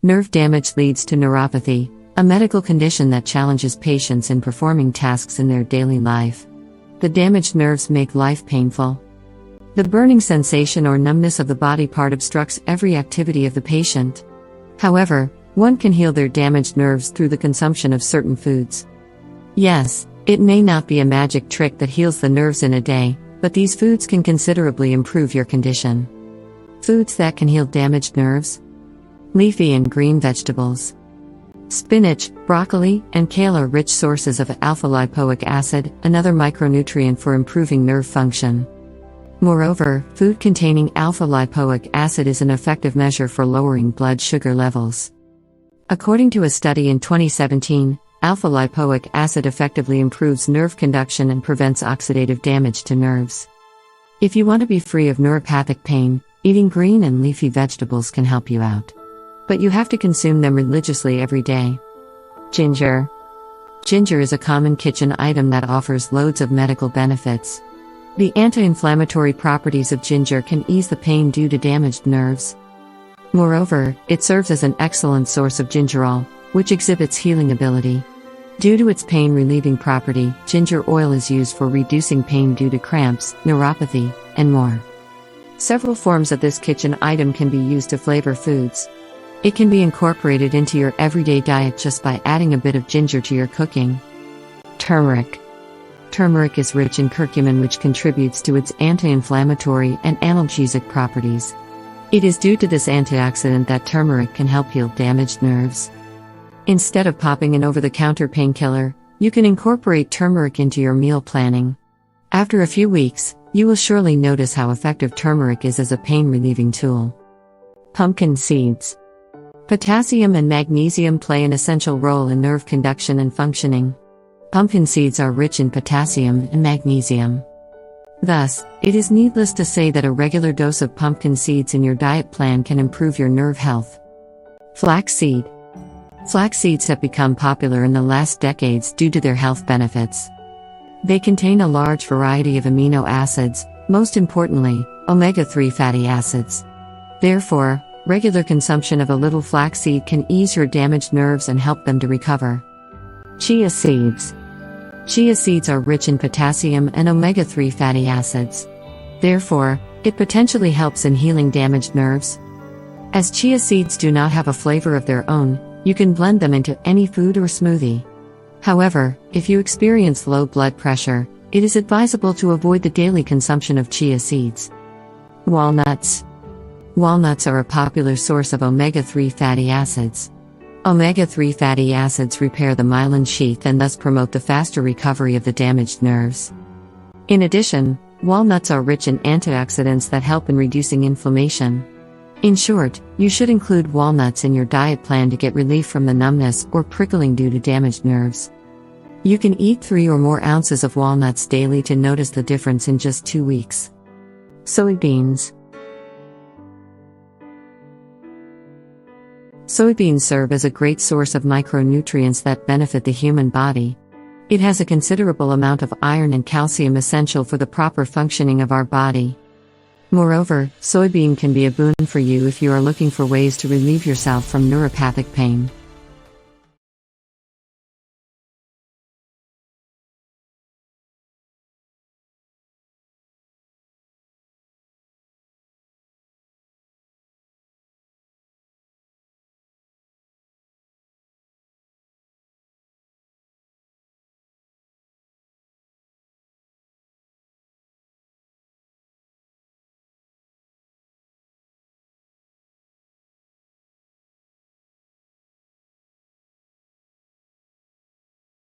Nerve damage leads to neuropathy, a medical condition that challenges patients in performing tasks in their daily life. The damaged nerves make life painful. The burning sensation or numbness of the body part obstructs every activity of the patient. However, one can heal their damaged nerves through the consumption of certain foods. Yes, it may not be a magic trick that heals the nerves in a day, but these foods can considerably improve your condition. Foods that can heal damaged nerves: leafy and green vegetables. Spinach, broccoli, and kale are rich sources of alpha-lipoic acid, another micronutrient for improving nerve function. Moreover, food containing alpha-lipoic acid is an effective measure for lowering blood sugar levels. According to a study in 2017, alpha-lipoic acid effectively improves nerve conduction and prevents oxidative damage to nerves. If you want to be free of neuropathic pain, eating green and leafy vegetables can help you out. But you have to consume them religiously every day. Ginger. Ginger is a common kitchen item that offers loads of medical benefits. The anti-inflammatory properties of ginger can ease the pain due to damaged nerves. Moreover, it serves as an excellent source of gingerol, which exhibits healing ability. Due to its pain-relieving property, ginger oil is used for reducing pain due to cramps, neuropathy, and more. Several forms of this kitchen item can be used to flavor foods. It can be incorporated into your everyday diet just by adding a bit of ginger to your cooking. Turmeric. Turmeric is rich in curcumin, which contributes to its anti-inflammatory and analgesic properties. It is due to this antioxidant that turmeric can help heal damaged nerves. Instead of popping an over-the-counter painkiller, you can incorporate turmeric into your meal planning. After a few weeks, you will surely notice how effective turmeric is as a pain-relieving tool. Pumpkin seeds. Potassium and magnesium play an essential role in nerve conduction and functioning. Pumpkin seeds are rich in potassium and magnesium. Thus, it is needless to say that a regular dose of pumpkin seeds in your diet plan can improve your nerve health. Flaxseed. Flax seeds have become popular in the last decades due to their health benefits. They contain a large variety of amino acids, most importantly, omega-3 fatty acids. Therefore, regular consumption of a little flaxseed can ease your damaged nerves and help them to recover. Chia seeds. Chia seeds are rich in potassium and omega-3 fatty acids. Therefore, it potentially helps in healing damaged nerves. As chia seeds do not have a flavor of their own, you can blend them into any food or smoothie. However, if you experience low blood pressure, it is advisable to avoid the daily consumption of chia seeds. Walnuts. Walnuts are a popular source of omega-3 fatty acids. Omega-3 fatty acids repair the myelin sheath and thus promote the faster recovery of the damaged nerves. In addition, walnuts are rich in antioxidants that help in reducing inflammation. In short, you should include walnuts in your diet plan to get relief from the numbness or prickling due to damaged nerves. You can eat 3 or more ounces of walnuts daily to notice the difference in just 2 weeks. Soybeans. Soybeans serve as a great source of micronutrients that benefit the human body. It has a considerable amount of iron and calcium essential for the proper functioning of our body. Moreover, soybean can be a boon for you if you are looking for ways to relieve yourself from neuropathic pain.